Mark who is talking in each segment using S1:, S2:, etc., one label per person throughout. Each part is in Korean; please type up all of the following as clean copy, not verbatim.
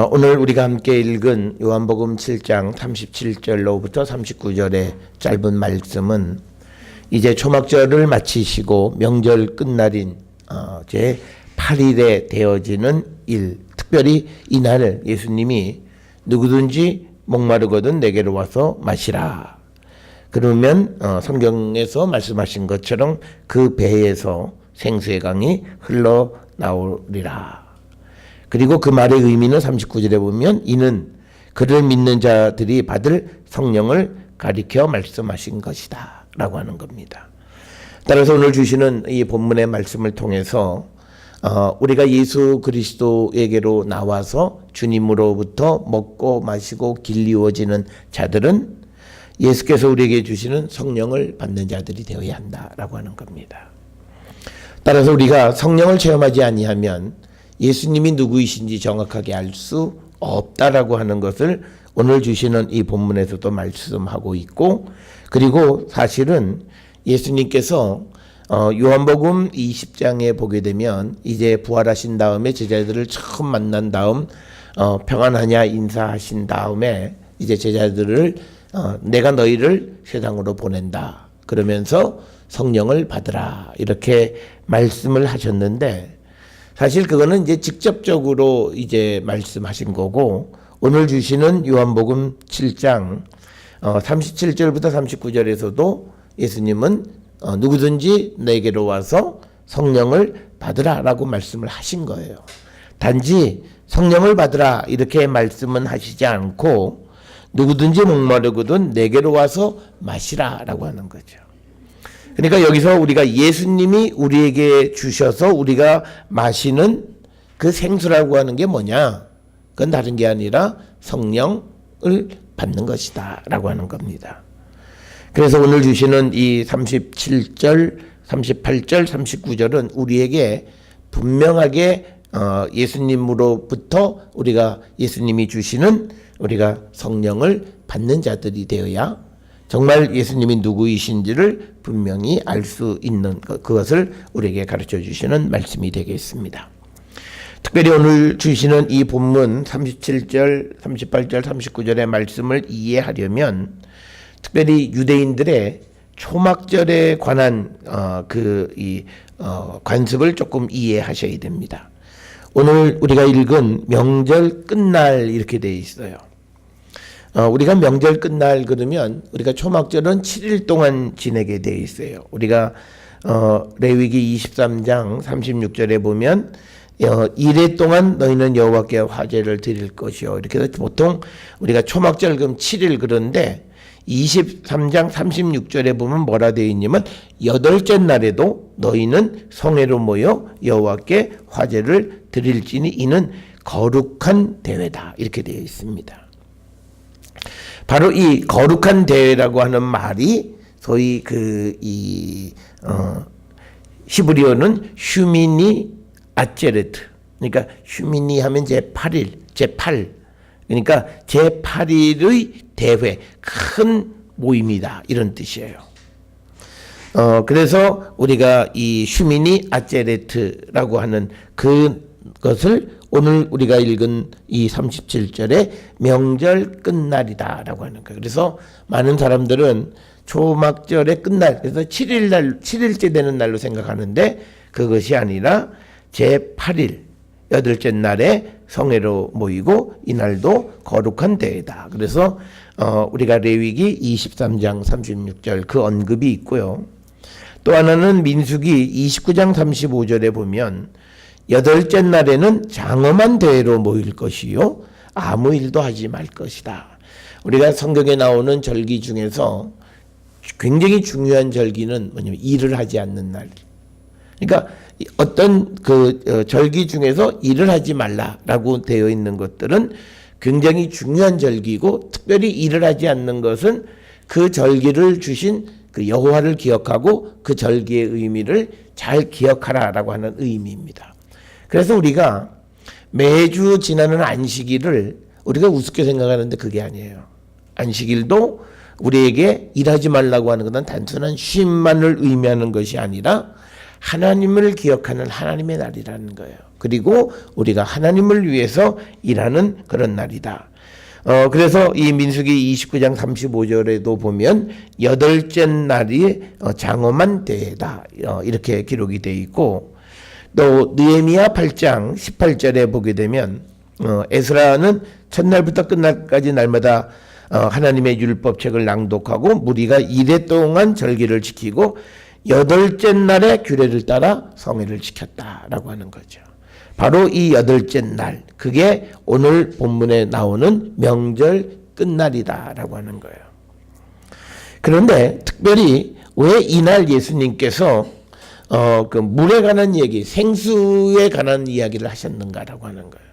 S1: 오늘 우리가 함께 읽은 요한복음 7장 37절로부터 39절의 짧은 말씀은 이제 초막절을 마치시고 명절 끝날인 제 8일에 되어지는 일, 특별히 이날 예수님이 누구든지 목마르거든 내게로 와서 마시라. 그러면 성경에서 말씀하신 것처럼 그 배에서 생수의 강이 흘러나오리라. 그리고 그 말의 의미는 39절에 보면 이는 그를 믿는 자들이 받을 성령을 가리켜 말씀하신 것이다 라고 하는 겁니다. 따라서 오늘 주시는 이 본문의 말씀을 통해서 우리가 예수 그리스도에게로 나와서 주님으로부터 먹고 마시고 길리워지는 자들은 예수께서 우리에게 주시는 성령을 받는 자들이 되어야 한다라고 하는 겁니다. 따라서 우리가 성령을 체험하지 아니하면 예수님이 누구이신지 정확하게 알 수 없다라고 하는 것을 오늘 주시는 이 본문에서도 말씀하고 있고, 그리고 사실은 예수님께서 요한복음 20장에 보게 되면 이제 부활하신 다음에 제자들을 처음 만난 다음 평안하냐 인사하신 다음에 이제 제자들을 내가 너희를 세상으로 보낸다 그러면서 성령을 받으라 이렇게 말씀을 하셨는데, 사실 그거는 이제 직접적으로 이제 말씀하신 거고, 오늘 주시는 요한복음 7장 37절부터 39절에서도 예수님은 누구든지 내게로 와서 성령을 받으라라고 말씀을 하신 거예요. 단지 성령을 받으라 이렇게 말씀은 하시지 않고 누구든지 목마르거든 내게로 와서 마시라라고 하는 거죠. 그러니까 여기서 우리가 예수님이 우리에게 주셔서 우리가 마시는 그 생수라고 하는 게 뭐냐? 그건 다른 게 아니라 성령을 받는 것이다 라고 하는 겁니다. 그래서 오늘 주시는 이 37절, 38절, 39절은 우리에게 분명하게 예수님으로부터 우리가 예수님이 주시는 우리가 성령을 받는 자들이 되어야 정말 예수님이 누구이신지를 분명히 알 수 있는 그것을 우리에게 가르쳐 주시는 말씀이 되겠습니다. 특별히 오늘 주시는 이 본문 37절, 38절, 39절의 말씀을 이해하려면 특별히 유대인들의 초막절에 관한 관습을 조금 이해하셔야 됩니다. 오늘 우리가 읽은 명절 끝날 이렇게 되어 있어요. 우리가 명절 끝날 그러면 우리가 초막절은 7일 동안 지내게 돼 있어요. 우리가 레위기 23장 36절에 보면 이래 동안 너희는 여호와께 화제를 드릴 것이요. 이렇게 해서 보통 우리가 초막절 그럼 7일 그런데 23장 36절에 보면 뭐라 되어 있냐면 8째 날에도 너희는 성회로 모여 여호와께 화제를 드릴지니 이는 거룩한 대회다. 이렇게 되어 있습니다. 바로 이 거룩한 대회라고 하는 말이 소위 히브리어는 휴미니 아체레트. 그러니까 휴미니 하면 제8일, 제8. 그러니까 제8일의 대회, 큰 모임이다. 이런 뜻이에요. 그래서 우리가 이 휴미니 아체레트라고 하는 그것을 오늘 우리가 읽은 이 37절에 명절 끝날이다라고 하는 거예요. 그래서 많은 사람들은 초막절의 끝날, 그래서 7일째 되는 날로 생각하는데 그것이 아니라 제8일, 8째 날에 성회로 모이고 이날도 거룩한 대회다. 그래서 우리가 레위기 23장 36절 그 언급이 있고요. 또 하나는 민수기 29장 35절에 보면 8째 날에는 장엄한 대회로 모일 것이요 아무 일도 하지 말 것이다. 우리가 성경에 나오는 절기 중에서 굉장히 중요한 절기는 뭐냐면 일을 하지 않는 날. 그러니까 어떤 절기 중에서 일을 하지 말라라고 되어 있는 것들은 굉장히 중요한 절기고, 특별히 일을 하지 않는 것은 그 절기를 주신 그 여호와를 기억하고 그 절기의 의미를 잘 기억하라라고 하는 의미입니다. 그래서 우리가 매주 지나는 안식일을 우리가 우습게 생각하는데 그게 아니에요. 안식일도 우리에게 일하지 말라고 하는 것은 단순한 쉼만을 의미하는 것이 아니라 하나님을 기억하는 하나님의 날이라는 거예요. 그리고 우리가 하나님을 위해서 일하는 그런 날이다. 그래서 이 민수기 29장 35절에도 보면 여덟째 날이 장엄한 대회다. 이렇게 기록이 되어 있고, 또 느헤미야 8장 18절에 보게 되면 에스라는 첫날부터 끝날까지 날마다 하나님의 율법책을 낭독하고 무리가 이래 동안 절기를 지키고 여덟째 날에 규례를 따라 성회를 지켰다라고 하는 거죠. 바로 이 여덟째 날, 그게 오늘 본문에 나오는 명절 끝날이다라고 하는 거예요. 그런데 특별히 왜 이날 예수님께서 그 물에 관한 얘기, 생수에 관한 이야기를 하셨는가라고 하는 거예요.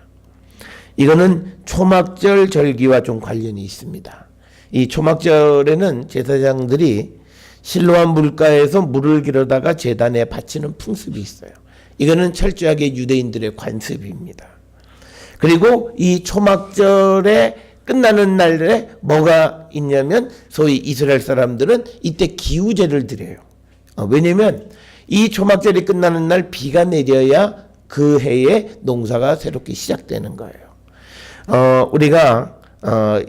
S1: 이거는 초막절 절기와 좀 관련이 있습니다. 이 초막절에는 제사장들이 실로암 물가에서 물을 길어다가 제단에 바치는 풍습이 있어요. 이거는 철저하게 유대인들의 관습입니다. 그리고 이 초막절에 끝나는 날에 뭐가 있냐면 소위 이스라엘 사람들은 이때 기우제를 드려요. 왜냐면 이 초막절이 끝나는 날 비가 내려야 그 해에 농사가 새롭게 시작되는 거예요. 우리가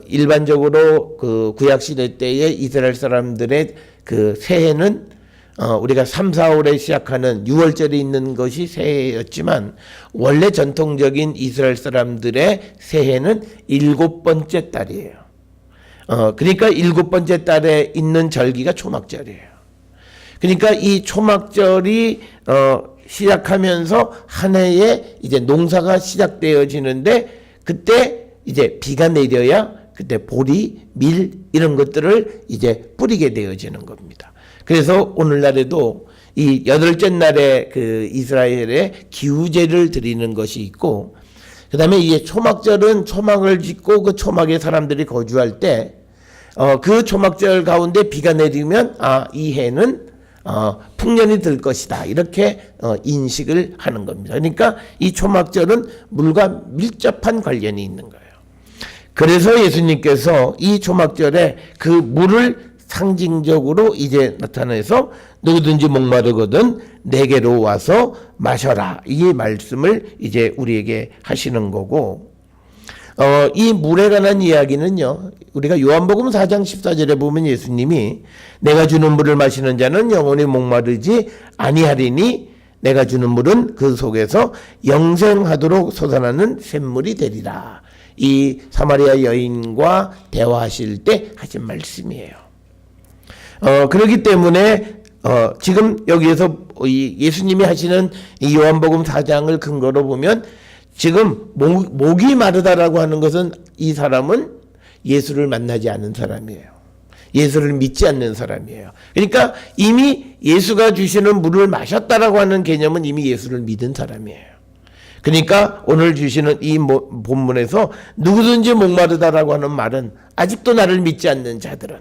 S1: 일반적으로 그 구약시대 때의 이스라엘 사람들의 그 새해는 우리가 3, 4월에 시작하는 6월절이 있는 것이 새해였지만 원래 전통적인 이스라엘 사람들의 새해는 7번째 달이에요. 그러니까 7번째 달에 있는 절기가 초막절이에요. 그러니까 이 초막절이 시작하면서 한 해에 이제 농사가 시작되어지는데 그때 이제 비가 내려야 그때 보리, 밀 이런 것들을 이제 뿌리게 되어지는 겁니다. 그래서 오늘날에도 이 여덟째 날에 그 이스라엘에 기우제를 드리는 것이 있고, 그 다음에 이게 초막절은 초막을 짓고 그 초막에 사람들이 거주할 때, 그 초막절 가운데 비가 내리면, 이 해는, 풍년이 들 것이다. 이렇게, 인식을 하는 겁니다. 그러니까 이 초막절은 물과 밀접한 관련이 있는 거예요. 그래서 예수님께서 이 초막절에 그 물을 상징적으로 이제 나타내서 누구든지 목마르거든 내게로 와서 마셔라. 이 말씀을 이제 우리에게 하시는 거고, 이 물에 관한 이야기는요, 우리가 요한복음 4장 14절에 보면 예수님이 내가 주는 물을 마시는 자는 영원히 목마르지 아니하리니 내가 주는 물은 그 속에서 영생하도록 솟아나는 샘물이 되리라. 이 사마리아 여인과 대화하실 때 하신 말씀이에요. 그렇기 때문에 지금 여기에서 예수님이 하시는 이 요한복음 4장을 근거로 보면 지금 목이 마르다라고 하는 것은 이 사람은 예수를 만나지 않은 사람이에요. 예수를 믿지 않는 사람이에요. 그러니까 이미 예수가 주시는 물을 마셨다라고 하는 개념은 이미 예수를 믿은 사람이에요. 그러니까 오늘 주시는 이 본문에서 누구든지 목마르다라고 하는 말은 아직도 나를 믿지 않는 자들은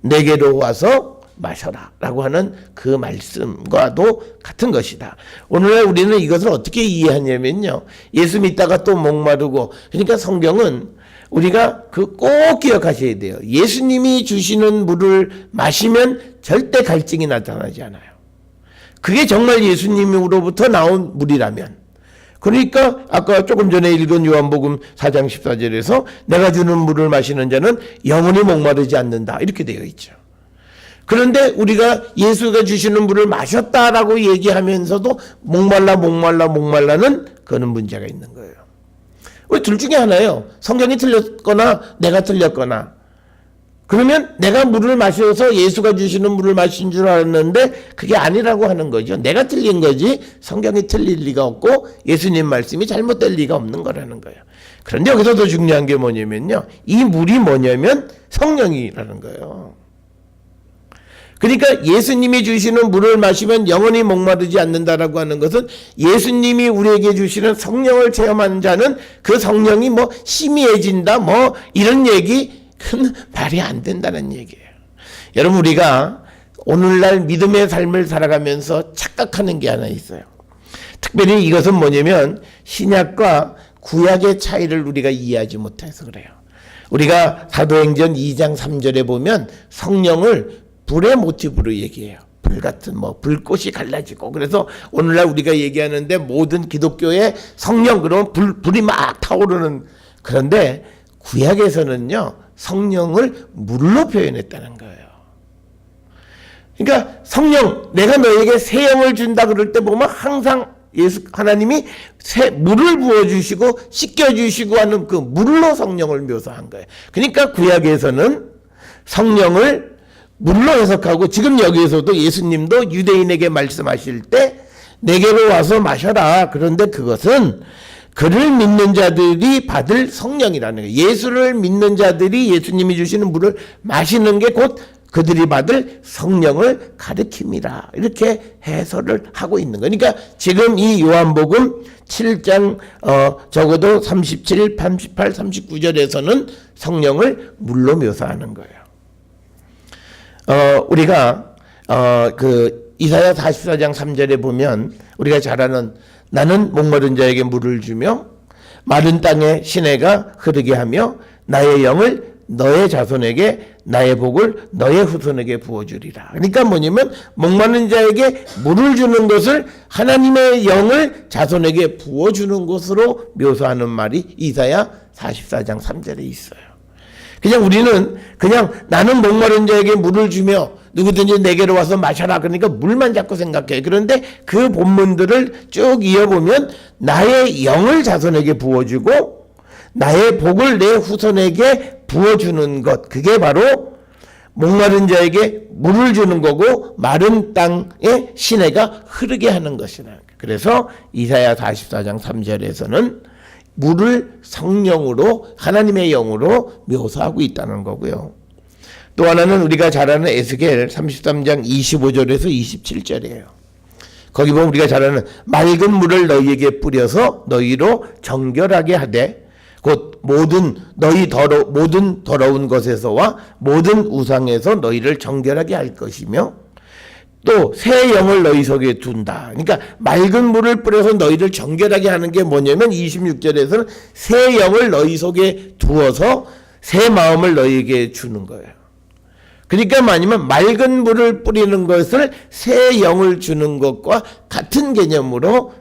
S1: 내게로 와서 마셔라 라고 하는 그 말씀과도 같은 것이다. 오늘날 우리는 이것을 어떻게 이해하냐면요, 예수 믿다가 또 목마르고, 그러니까 성경은 우리가 꼭 기억하셔야 돼요. 예수님이 주시는 물을 마시면 절대 갈증이 나타나지 않아요. 그게 정말 예수님으로부터 나온 물이라면. 그러니까 아까 조금 전에 읽은 요한복음 4장 14절에서 내가 주는 물을 마시는 자는 영원히 목마르지 않는다 이렇게 되어 있죠. 그런데 우리가 예수가 주시는 물을 마셨다라고 얘기하면서도 목말라는 그런 문제가 있는 거예요. 왜? 둘 중에 하나예요. 성경이 틀렸거나 내가 틀렸거나. 그러면 내가 물을 마셔서 예수가 주시는 물을 마신 줄 알았는데 그게 아니라고 하는 거죠. 내가 틀린 거지 성경이 틀릴 리가 없고 예수님 말씀이 잘못될 리가 없는 거라는 거예요. 그런데 여기서 더 중요한 게 뭐냐면요, 이 물이 뭐냐면 성령이라는 거예요. 그러니까 예수님이 주시는 물을 마시면 영원히 목마르지 않는다라고 하는 것은 예수님이 우리에게 주시는 성령을 체험하는 자는 그 성령이 뭐 희미해진다 뭐 이런 얘기, 큰 말이 안 된다는 얘기예요. 여러분, 우리가 오늘날 믿음의 삶을 살아가면서 착각하는 게 하나 있어요. 특별히 이것은 뭐냐면 신약과 구약의 차이를 우리가 이해하지 못해서 그래요. 우리가 사도행전 2장 3절에 보면 성령을 불의 모티브로 얘기해요. 불같은 불꽃이 갈라지고, 그래서 오늘날 우리가 얘기하는데 모든 기독교의 성령, 그런 불이 막 타오르는. 그런데 구약에서는요, 성령을 물로 표현했다는 거예요. 그러니까 성령, 내가 너에게 새 영을 준다 그럴 때 보면 항상 하나님이 물을 부어주시고 씻겨주시고 하는 그 물로 성령을 묘사한 거예요. 그러니까 구약에서는 성령을 물로 해석하고, 지금 여기에서도 예수님도 유대인에게 말씀하실 때 내게로 와서 마셔라. 그런데 그것은 그를 믿는 자들이 받을 성령이라는 거예요. 예수를 믿는 자들이 예수님이 주시는 물을 마시는 게 곧 그들이 받을 성령을 가리킵니다. 이렇게 해설을 하고 있는 거예요. 그러니까 지금 이 요한복음 7장 적어도 37, 38, 39절에서는 성령을 물로 묘사하는 거예요. 우리가 그 이사야 44장 3절에 보면 우리가 잘 아는 나는 목마른 자에게 물을 주며 마른 땅에 시내가 흐르게 하며 나의 영을 너의 자손에게 나의 복을 너의 후손에게 부어주리라. 그러니까 뭐냐면 목마른 자에게 물을 주는 것을 하나님의 영을 자손에게 부어주는 것으로 묘사하는 말이 이사야 44장 3절에 있어요. 그냥 우리는 그냥 나는 목마른 자에게 물을 주며 누구든지 내게로 와서 마셔라. 그러니까 물만 자꾸 생각해요. 그런데 그 본문들을 쭉 이어보면 나의 영을 자손에게 부어주고 나의 복을 내 후손에게 부어주는 것, 그게 바로 목마른 자에게 물을 주는 거고 마른 땅에 시내가 흐르게 하는 것이라. 그래서 이사야 44장 3절에서는 물을 성령으로, 하나님의 영으로 묘사하고 있다는 거고요. 또 하나는 우리가 잘 아는 에스겔 33장 25절에서 27절이에요. 거기 보면 우리가 잘 아는 맑은 물을 너희에게 뿌려서 너희로 정결하게 하되 곧 모든 더러운 것에서와 모든 우상에서 너희를 정결하게 할 것이며 또 새 영을 너희 속에 둔다. 그러니까 맑은 물을 뿌려서 너희를 정결하게 하는 게 뭐냐면 26절에서는 새 영을 너희 속에 두어서 새 마음을 너희에게 주는 거예요. 그러니까 아니면 맑은 물을 뿌리는 것을 새 영을 주는 것과 같은 개념으로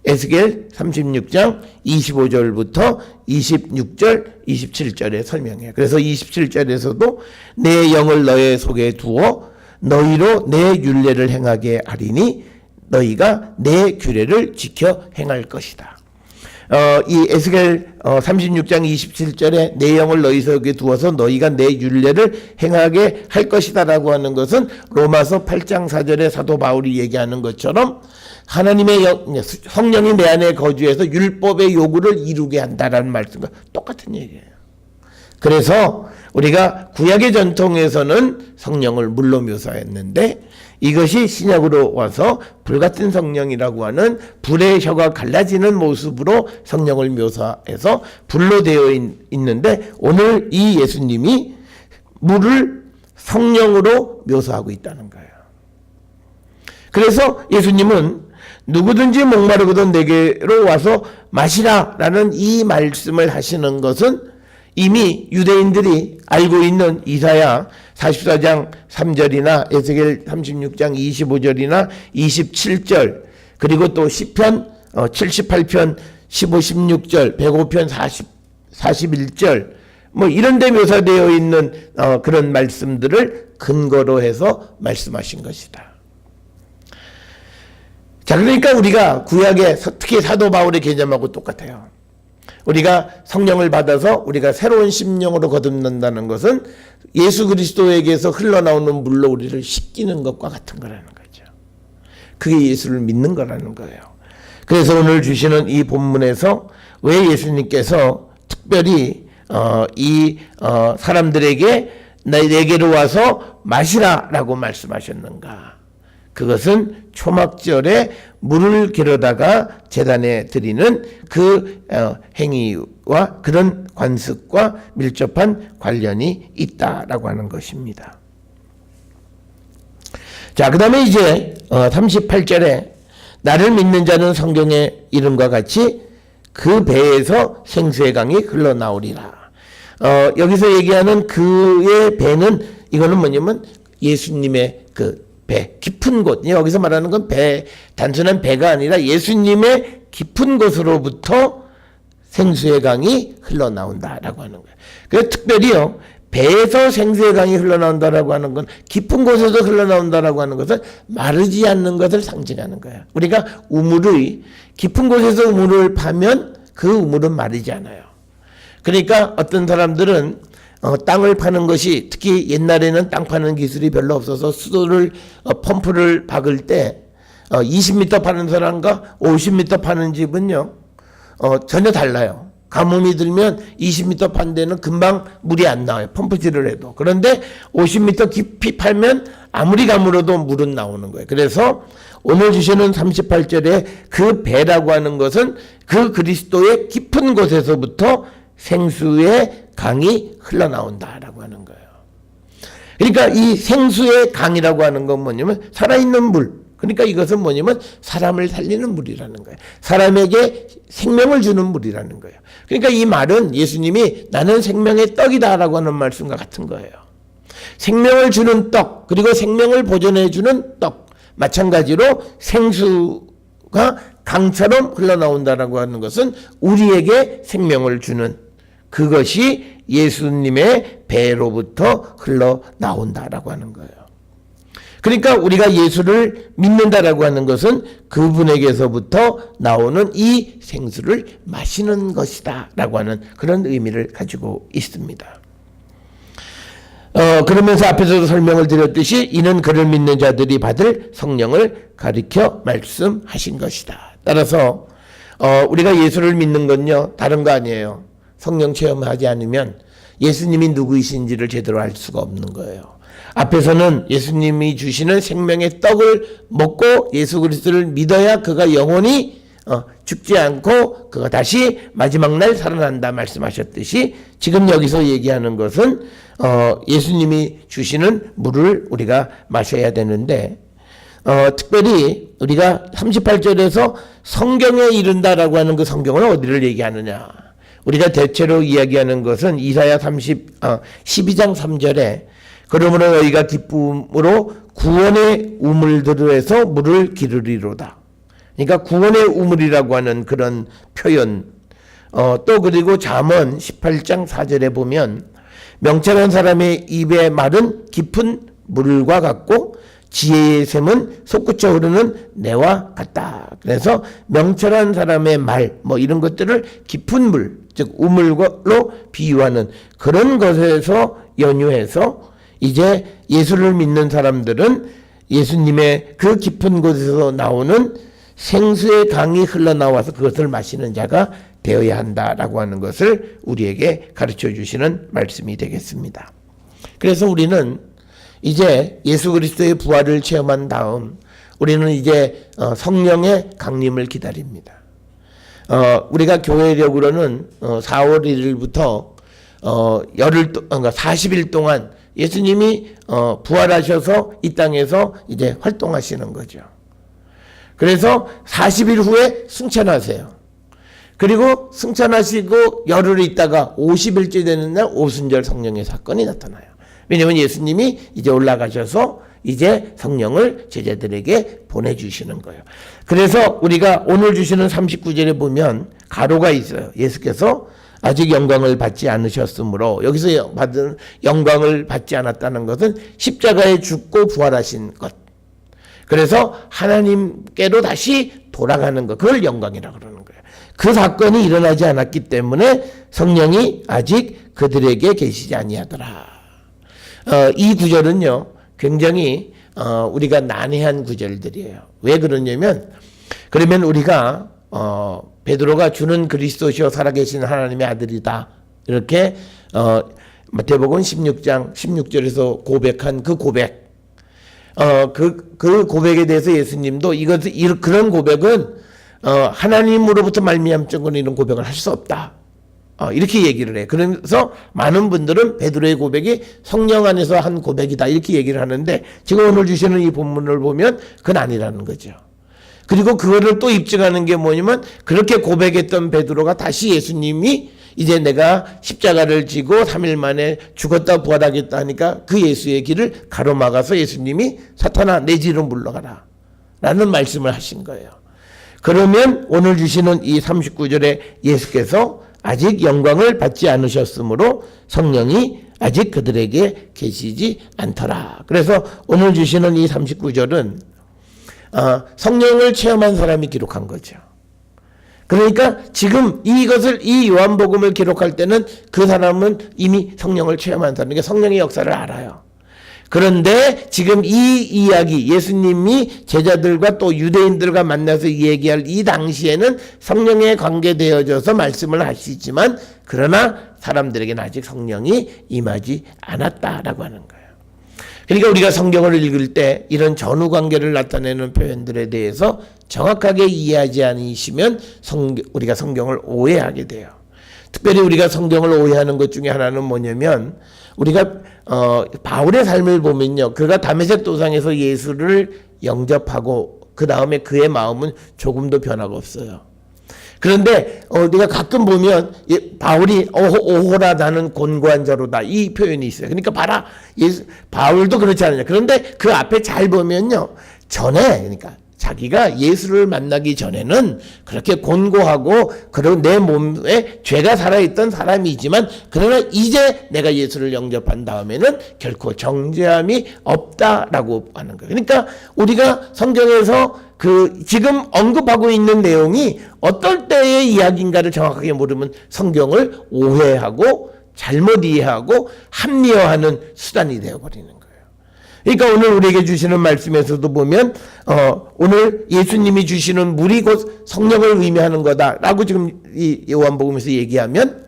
S1: 에스겔 36장 25절부터 26절, 27절에 설명해요. 그래서 27절에서도 내 영을 너의 속에 두어 너희로 내 율례를 행하게 하리니 너희가 내 규례를 지켜 행할 것이다. 이 에스겔 36장 27절에 내 영을 너희 속에 두어서 너희가 내 율례를 행하게 할 것이다라고 하는 것은 로마서 8장 4절에 사도 바울이 얘기하는 것처럼 하나님의 성령이 내 안에 거주해서 율법의 요구를 이루게 한다라는 말씀과 똑같은 얘기예요. 그래서 우리가 구약의 전통에서는 성령을 물로 묘사했는데 이것이 신약으로 와서 불같은 성령이라고 하는 불의 혀가 갈라지는 모습으로 성령을 묘사해서 불로 되어 있는데 오늘 이 예수님이 물을 성령으로 묘사하고 있다는 거예요. 그래서 예수님은 누구든지 목마르거든 내게로 와서 마시라라는 이 말씀을 하시는 것은 이미 유대인들이 알고 있는 이사야 44장 3절이나 에스겔 36장 25절이나 27절 그리고 또 시편 78편 15, 16절 105편 41절 뭐 이런 데 묘사되어 있는 그런 말씀들을 근거로 해서 말씀하신 것이다. 자, 그러니까 우리가 구약의 특히 사도 바울의 개념하고 똑같아요. 우리가 성령을 받아서 우리가 새로운 심령으로 거듭난다는 것은 예수 그리스도에게서 흘러나오는 물로 우리를 씻기는 것과 같은 거라는 거죠. 그게 예수를 믿는 거라는 거예요. 그래서 오늘 주시는 이 본문에서 왜 예수님께서 특별히 사람들에게 내게로 와서 마시라라고 말씀하셨는가? 그것은 초막절에 물을 기르다가 제단에 드리는 그 행위와 그런 관습과 밀접한 관련이 있다라고 하는 것입니다. 자, 그 다음에 이제 38절에 나를 믿는 자는 성경의 이름과 같이 그 배에서 생수의 강이 흘러나오리라. 여기서 얘기하는 그의 배는 이거는 뭐냐면 예수님의 그 배, 깊은 곳. 여기서 말하는 건 배, 단순한 배가 아니라 예수님의 깊은 곳으로부터 생수의 강이 흘러나온다라고 하는 거예요. 그래서 특별히요, 배에서 생수의 강이 흘러나온다라고 하는 건, 깊은 곳에서 흘러나온다라고 하는 것은 마르지 않는 것을 상징하는 거예요. 우리가 우물의 깊은 곳에서 우물을 파면 그 우물은 마르지 않아요. 그러니까 어떤 사람들은 땅을 파는 것이, 특히 옛날에는 땅 파는 기술이 별로 없어서 수도를 펌프를 박을 때 20m 파는 사람과 50m 파는 집은요 전혀 달라요. 가뭄이 들면 20m 판 데는 금방 물이 안 나와요. 펌프질을 해도. 그런데 50m 깊이 팔면 아무리 가물어도 물은 나오는 거예요. 그래서 오늘 주시는 38절에 그 배라고 하는 것은 그 그리스도의 깊은 곳에서부터 생수의 강이 흘러나온다라고 하는 거예요. 그러니까 이 생수의 강이라고 하는 건 뭐냐면 살아있는 물. 그러니까 이것은 뭐냐면 사람을 살리는 물이라는 거예요. 사람에게 생명을 주는 물이라는 거예요. 그러니까 이 말은 예수님이 나는 생명의 떡이다라고 하는 말씀과 같은 거예요. 생명을 주는 떡, 그리고 생명을 보존해 주는 떡. 마찬가지로 생수가 강처럼 흘러나온다라고 하는 것은 우리에게 생명을 주는, 그것이 예수님의 배로부터 흘러나온다라고 하는 거예요. 그러니까 우리가 예수를 믿는다라고 하는 것은 그분에게서부터 나오는 이 생수를 마시는 것이다 라고 하는 그런 의미를 가지고 있습니다. 그러면서 앞에서도 설명을 드렸듯이 이는 그를 믿는 자들이 받을 성령을 가리켜 말씀하신 것이다. 따라서 우리가 예수를 믿는 건요 다른 거 아니에요. 성령 체험하지 않으면 예수님이 누구이신지를 제대로 알 수가 없는 거예요. 앞에서는 예수님이 주시는 생명의 떡을 먹고 예수 그리스도를 믿어야 그가 영원히 죽지 않고 그가 다시 마지막 날 살아난다 말씀하셨듯이, 지금 여기서 얘기하는 것은 예수님이 주시는 물을 우리가 마셔야 되는데, 특별히 우리가 38절에서 성경에 이른다라고 하는 그 성경은 어디를 얘기하느냐. 우리가 대체로 이야기하는 것은 이사야 12장 3절에 그러므로 너희가 기쁨으로 구원의 우물들에서 물을 기르리로다. 그러니까 구원의 우물이라고 하는 그런 표현. 또 그리고 잠언 18장 4절에 보면 명철한 사람의 입의 말은 깊은 물과 같고 지혜의 샘은 솟구쳐 흐르는 내와 같다. 그래서 명철한 사람의 말, 이런 것들을 깊은 물, 즉 우물로 비유하는 그런 것에서 연유해서 이제 예수를 믿는 사람들은 예수님의 그 깊은 곳에서 나오는 생수의 강이 흘러나와서 그것을 마시는 자가 되어야 한다라고 하는 것을 우리에게 가르쳐 주시는 말씀이 되겠습니다. 그래서 우리는 이제 예수 그리스도의 부활을 체험한 다음 우리는 이제 성령의 강림을 기다립니다. 우리가 교회력으로는 4월 1일부터 그러니까 40일 동안 예수님이 부활하셔서 이 땅에서 이제 활동하시는 거죠. 그래서 40일 후에 승천하세요. 그리고 승천하시고 열흘 있다가 50일째 되는 날 오순절 성령의 사건이 나타나요. 왜냐하면 예수님이 이제 올라가셔서 이제 성령을 제자들에게 보내주시는 거예요. 그래서 우리가 오늘 주시는 39절에 보면 가로가 있어요. 예수께서 아직 영광을 받지 않으셨으므로, 여기서 받은 영광을 받지 않았다는 것은 십자가에 죽고 부활하신 것. 그래서 하나님께로 다시 돌아가는 것, 그걸 영광이라고 그러는 거예요. 그 사건이 일어나지 않았기 때문에 성령이 아직 그들에게 계시지 아니하더라. 이 구절은요 굉장히 우리가 난해한 구절들이에요. 왜 그러냐면, 그러면 우리가 베드로가 주는 그리스도시요 살아계신 하나님의 아들이다, 이렇게 마태복음 16장 16절에서 고백한 그 고백, 그 고백에 대해서 예수님도 그런 고백은 하나님으로부터 말미암적으로 이런 고백을 할 수 없다, 이렇게 얘기를 해요. 그래서 많은 분들은 베드로의 고백이 성령 안에서 한 고백이다, 이렇게 얘기를 하는데, 지금 오늘 주시는 이 본문을 보면 그건 아니라는 거죠. 그리고 그거를 또 입증하는 게 뭐냐면, 그렇게 고백했던 베드로가 다시 예수님이 이제 내가 십자가를 지고 3일 만에 죽었다 부활하겠다 하니까 그 예수의 길을 가로막아서 예수님이 사탄아 내 뒤로 물러가라 라는 말씀을 하신 거예요. 그러면 오늘 주시는 이 39절에 예수께서 아직 영광을 받지 않으셨으므로 성령이 아직 그들에게 계시지 않더라. 그래서 오늘 주시는 이 39절은 성령을 체험한 사람이 기록한 거죠. 그러니까 지금 이것을 이 요한복음을 기록할 때는 그 사람은 이미 성령을 체험한 사람, 그러니까 성령의 역사를 알아요. 그런데 지금 이 이야기, 예수님이 제자들과 또 유대인들과 만나서 얘기할 이 당시에는 성령에 관계되어져서 말씀을 하시지만 그러나 사람들에게는 아직 성령이 임하지 않았다라고 하는 거예요. 그러니까 우리가 성경을 읽을 때 이런 전후 관계를 나타내는 표현들에 대해서 정확하게 이해하지 않으시면 우리가 성경을 오해하게 돼요. 특별히 우리가 성경을 오해하는 것 중에 하나는 뭐냐면 우리가 바울의 삶을 보면요, 그가 다메섹 도상에서 예수를 영접하고 그 다음에 그의 마음은 조금도 변화가 없어요. 그런데 우리가 가끔 보면 바울이 오호라 나는 곤고한 자로다 이 표현이 있어요. 그러니까 봐라 바울도 그렇지 않느냐. 그런데 그 앞에 잘 보면요, 전에 그러니까 자기가 예수를 만나기 전에는 그렇게 곤고하고 그리고 내 몸에 죄가 살아있던 사람이지만 그러나 이제 내가 예수를 영접한 다음에는 결코 정죄함이 없다라고 하는 거예요. 그러니까 우리가 성경에서 그 지금 언급하고 있는 내용이 어떨 때의 이야기인가를 정확하게 모르면 성경을 오해하고 잘못 이해하고 합리화하는 수단이 되어버리는 거예요. 그러니까 오늘 우리에게 주시는 말씀에서도 보면 오늘 예수님이 주시는 물이 곧 성령을 의미하는 거다라고 지금 이 요한복음에서 얘기하면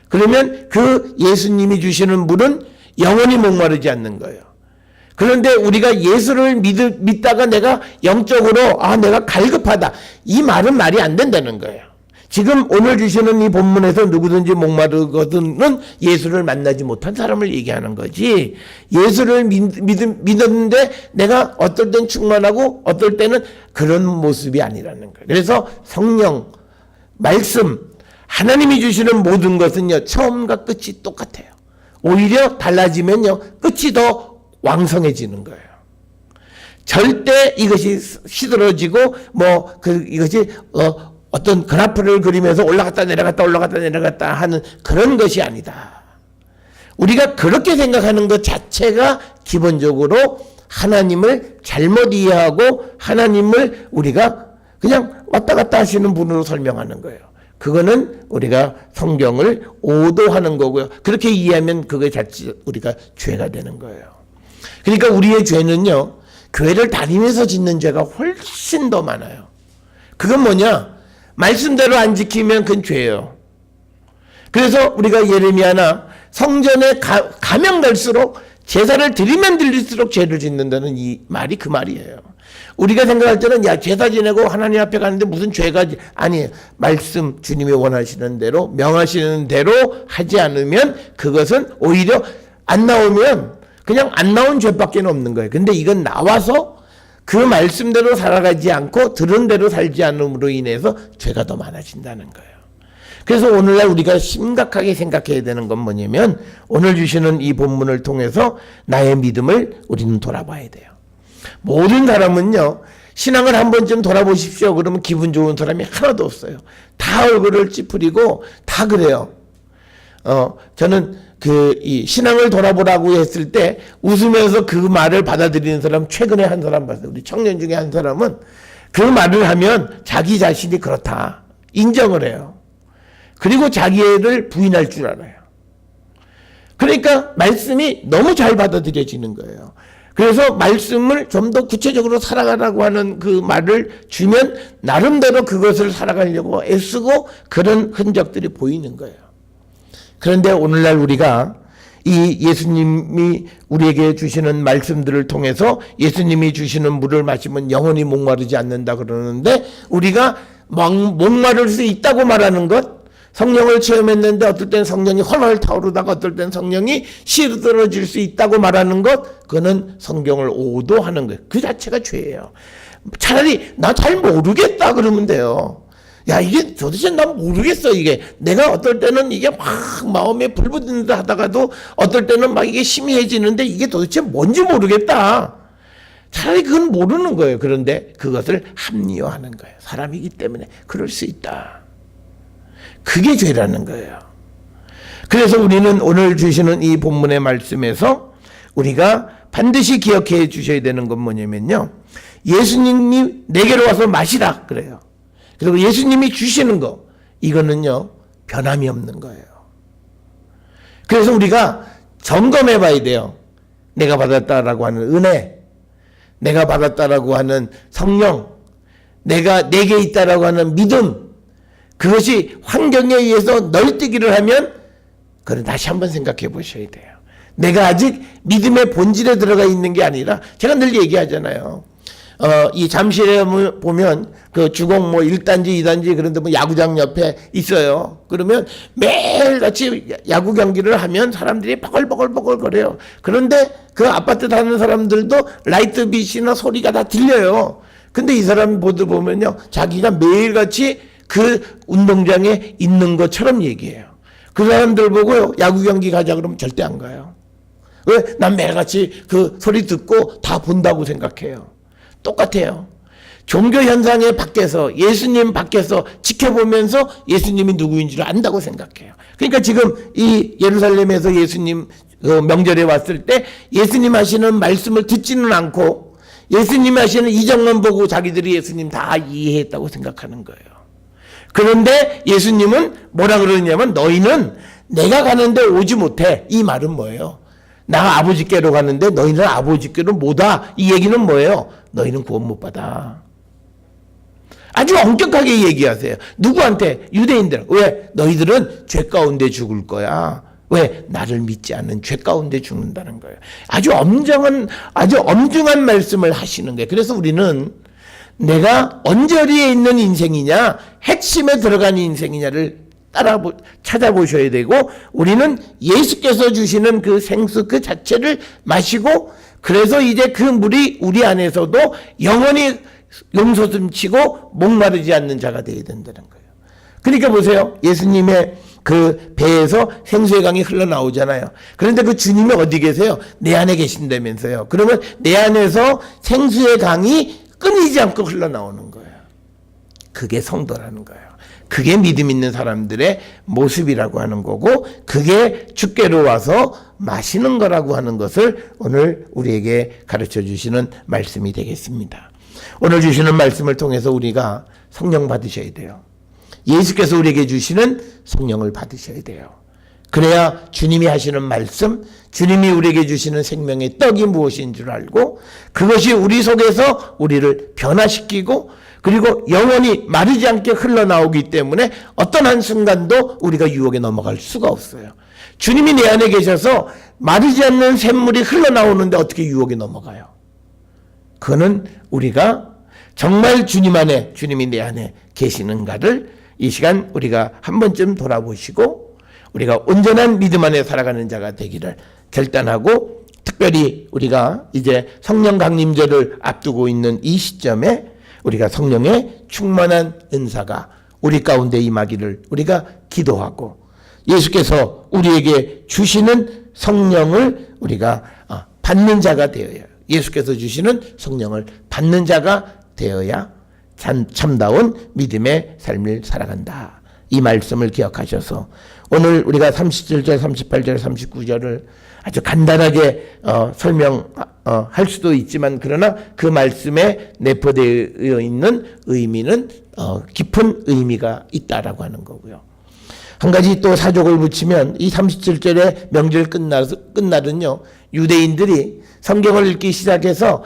S1: 그러면 그 예수님이 주시는 물은 영원히 목마르지 않는 거예요. 그런데 우리가 예수를 믿다가 내가 영적으로 내가 갈급하다 이 말은 말이 안 된다는 거예요. 지금 오늘 주시는 이 본문에서 누구든지 목마르거든은 예수를 만나지 못한 사람을 얘기하는 거지, 예수를 믿었는데 내가 어떨 땐 충만하고 어떨 때는 그런 모습이 아니라는 거예요. 그래서 성령, 말씀, 하나님이 주시는 모든 것은요 처음과 끝이 똑같아요. 오히려 달라지면요 끝이 더 왕성해지는 거예요. 절대 이것이 시들어지고 이것이 어떤 그래프를 그리면서 올라갔다 내려갔다 하는 그런 것이 아니다. 우리가 그렇게 생각하는 것 자체가 기본적으로 하나님을 잘못 이해하고 하나님을 우리가 그냥 왔다 갔다 하시는 분으로 설명하는 거예요. 그거는 우리가 성경을 오도하는 거고요. 그렇게 이해하면 그게 자체 우리가 죄가 되는 거예요. 그러니까 우리의 죄는요 교회를 다니면서 짓는 죄가 훨씬 더 많아요. 그건 뭐냐? 말씀대로 안 지키면 그건 죄예요. 그래서 우리가 예레미야나 성전에 가면 갈수록 제사를 드리면 드릴수록 죄를 짓는다는 이 말이 그 말이에요. 우리가 생각할 때는 제사 지내고 하나님 앞에 가는데 무슨 죄가 아니에요. 말씀 주님이 원하시는 대로 명하시는 대로 하지 않으면 그것은 오히려 안 나오면 그냥 안 나온 죄밖에 없는 거예요. 근데 이건 나와서 그 말씀대로 살아가지 않고 들은 대로 살지 않음으로 인해서 죄가 더 많아진다는 거예요. 그래서 오늘날 우리가 심각하게 생각해야 되는 건 뭐냐면 오늘 주시는 이 본문을 통해서 나의 믿음을 우리는 돌아봐야 돼요. 모든 사람은요 신앙을 한 번쯤 돌아보십시오 그러면 기분 좋은 사람이 하나도 없어요. 다 얼굴을 찌푸리고 다 그래요. 저는 이 신앙을 돌아보라고 했을 때 웃으면서 그 말을 받아들이는 사람 최근에 한 사람 봤어요. 우리 청년 중에 한 사람은 그 말을 하면 자기 자신이 그렇다 인정을 해요. 그리고 자기를 부인할 줄 알아요. 그러니까 말씀이 너무 잘 받아들여지는 거예요. 그래서 말씀을 좀 더 구체적으로 살아가라고 하는 그 말을 주면 나름대로 그것을 살아가려고 애쓰고 그런 흔적들이 보이는 거예요. 그런데 오늘날 우리가 이 예수님이 우리에게 주시는 말씀들을 통해서 예수님이 주시는 물을 마시면 영원히 목마르지 않는다 그러는데 우리가 목마를 수 있다고 말하는 것, 성령을 체험했는데 어떨 땐 성령이 헐헐 타오르다가 어떨 땐 성령이 시들어질 수 있다고 말하는 것, 그거는 성경을 오도하는 거예요. 그 자체가 죄예요. 차라리 나 잘 모르겠다 그러면 돼요. 야, 이게 도대체 난 모르겠어, 이게. 내가 어떨 때는 이게 막 마음에 불붙는 듯 하다가도 어떨 때는 막 이게 희미해지는데 이게 도대체 뭔지 모르겠다. 차라리 그건 모르는 거예요. 그런데 그것을 합리화하는 거예요. 사람이기 때문에 그럴 수 있다. 그게 죄라는 거예요. 그래서 우리는 오늘 주시는 이 본문의 말씀에서 우리가 반드시 기억해 주셔야 되는 건 뭐냐면요. 예수님이 내게로 와서 마시라 그래요. 그리고 예수님이 주시는 거, 이거는요, 변함이 없는 거예요. 그래서 우리가 점검해 봐야 돼요. 내가 받았다라고 하는 은혜, 내가 받았다라고 하는 성령, 내가 내게 있다라고 하는 믿음, 그것이 환경에 의해서 널뛰기를 하면 그걸 다시 한번 생각해 보셔야 돼요. 내가 아직 믿음의 본질에 들어가 있는 게 아니라, 제가 늘 얘기하잖아요. 이 잠실에 보면 그 주공 뭐 1단지, 2단지 그런데 뭐 야구장 옆에 있어요. 그러면 매일 같이 야구 경기를 하면 사람들이 버글버글 거려요. 그런데 그 아파트 사는 사람들도 라이트 빛이나 소리가 다 들려요. 근데 이 사람 보면요, 자기가 매일같이 그 운동장에 있는 것처럼 얘기해요. 그 사람들 보고요, 야구 경기 가자 그러면 절대 안 가요. 왜? 난 매일같이 그 소리 듣고 다 본다고 생각해요. 똑같아요. 종교 현상의 밖에서, 예수님 밖에서 지켜보면서 예수님이 누구인지를 안다고 생각해요. 그러니까 지금 이 예루살렘에서 예수님 명절에 왔을 때 예수님 하시는 말씀을 듣지는 않고 예수님 하시는 이정만 보고 자기들이 예수님 다 이해했다고 생각하는 거예요. 그런데 예수님은 뭐라 그러냐면, 너희는 내가 가는데 오지 못해. 이 말은 뭐예요? 나 아버지께로 가는데 너희는 아버지께로 못 와. 이 얘기는 뭐예요? 너희는 구원 못 받아. 아주 엄격하게 얘기하세요. 누구한테? 유대인들. 왜? 너희들은 죄 가운데 죽을 거야. 왜? 나를 믿지 않는 죄 가운데 죽는다는 거예요. 아주 엄중한 말씀을 하시는 거예요. 그래서 우리는 내가 언저리에 있는 인생이냐, 핵심에 들어간 인생이냐를 찾아보셔야 되고, 우리는 예수께서 주시는 그 생수 그 자체를 마시고, 그래서 이제 그 물이 우리 안에서도 영원히 용솟음치고 목마르지 않는 자가 되어야 된다는 거예요. 그러니까 보세요. 예수님의 그 배에서 생수의 강이 흘러나오잖아요. 그런데 그 주님이 어디 계세요? 내 안에 계신다면서요. 그러면 내 안에서 생수의 강이 끊이지 않고 흘러나오는 거예요. 그게 성도라는 거예요. 그게 믿음 있는 사람들의 모습이라고 하는 거고, 그게 주께로 와서 마시는 거라고 하는 것을 오늘 우리에게 가르쳐 주시는 말씀이 되겠습니다. 오늘 주시는 말씀을 통해서 우리가 성령 받으셔야 돼요. 예수께서 우리에게 주시는 성령을 받으셔야 돼요. 그래야 주님이 하시는 말씀, 주님이 우리에게 주시는 생명의 떡이 무엇인 줄 알고, 그것이 우리 속에서 우리를 변화시키고, 그리고 영원히 마르지 않게 흘러나오기 때문에 어떤 한순간도 우리가 유혹에 넘어갈 수가 없어요. 주님이 내 안에 계셔서 마르지 않는 샘물이 흘러나오는데 어떻게 유혹에 넘어가요? 그거는 우리가 정말 주님 안에, 주님이 내 안에 계시는가를 이 시간 우리가 한 번쯤 돌아보시고, 우리가 온전한 믿음 안에 살아가는 자가 되기를 결단하고, 특별히 우리가 이제 성령 강림절을 앞두고 있는 이 시점에 우리가 성령의 충만한 은사가 우리 가운데 임하기를 우리가 기도하고, 예수께서 우리에게 주시는 성령을 우리가 받는 자가 되어야, 예수께서 주시는 성령을 받는 자가 되어야 참다운 믿음의 삶을 살아간다. 이 말씀을 기억하셔서 오늘 우리가 37절, 38절, 39절을 아주 간단하게 설명할 수도 있지만, 그러나 그 말씀에 내포되어 있는 의미는 깊은 의미가 있다라고 하는 거고요. 한 가지 또 사족을 붙이면, 이 37절의 명절 끝날은요, 유대인들이 성경을 읽기 시작해서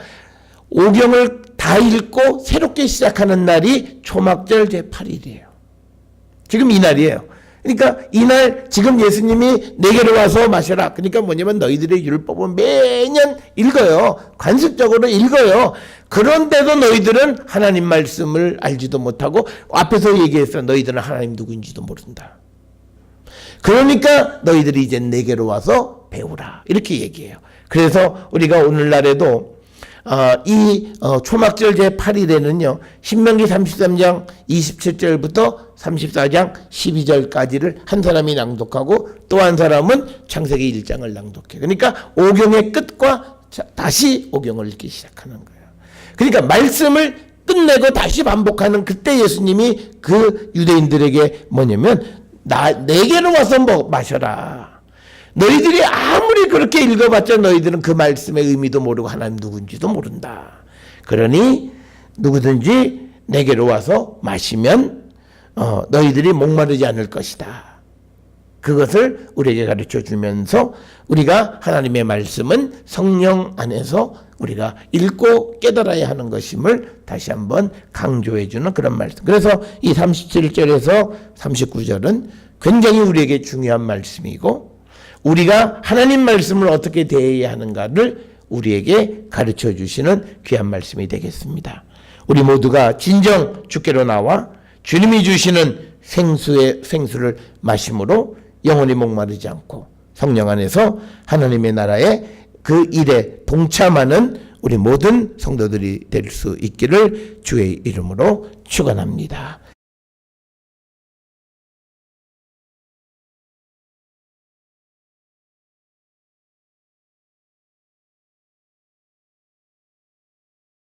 S1: 오경을 다 읽고 새롭게 시작하는 날이 초막절 제8일이에요. 지금 이 날이에요. 그러니까 이날 지금 예수님이 내게로 와서 마셔라. 그러니까 뭐냐면 너희들의 율법은 매년 읽어요. 관습적으로 읽어요. 그런데도 너희들은 하나님 말씀을 알지도 못하고, 앞에서 얘기했어. 너희들은 하나님 누구인지도 모른다. 그러니까 너희들이 이제 내게로 와서 배우라. 이렇게 얘기해요. 그래서 우리가 오늘날에도 초막절 제8일에는요 신명기 33장 27절부터 34장 12절까지를 한 사람이 낭독하고 또 한 사람은 창세기 1장을 낭독해. 그러니까 오경의 끝과 다시 오경을 읽기 시작하는 거예요. 그러니까 말씀을 끝내고 다시 반복하는 그때 예수님이 그 유대인들에게 뭐냐면 내게로 와서 마셔라. 너희들이 아무리 그렇게 읽어봤자 너희들은 그 말씀의 의미도 모르고 하나님 누군지도 모른다. 그러니 누구든지 내게로 와서 마시면 너희들이 목마르지 않을 것이다. 그것을 우리에게 가르쳐 주면서 우리가 하나님의 말씀은 성령 안에서 우리가 읽고 깨달아야 하는 것임을 다시 한번 강조해 주는 그런 말씀. 그래서 이 37절에서 39절은 굉장히 우리에게 중요한 말씀이고 우리가 하나님 말씀을 어떻게 대해야 하는가를 우리에게 가르쳐 주시는 귀한 말씀이 되겠습니다. 우리 모두가 진정 주께로 나와 주님이 주시는 생수를 마심으로 영원히 목마르지 않고 성령 안에서 하나님의 나라의 그 일에 동참하는 우리 모든 성도들이 될 수 있기를 주의 이름으로 축원합니다.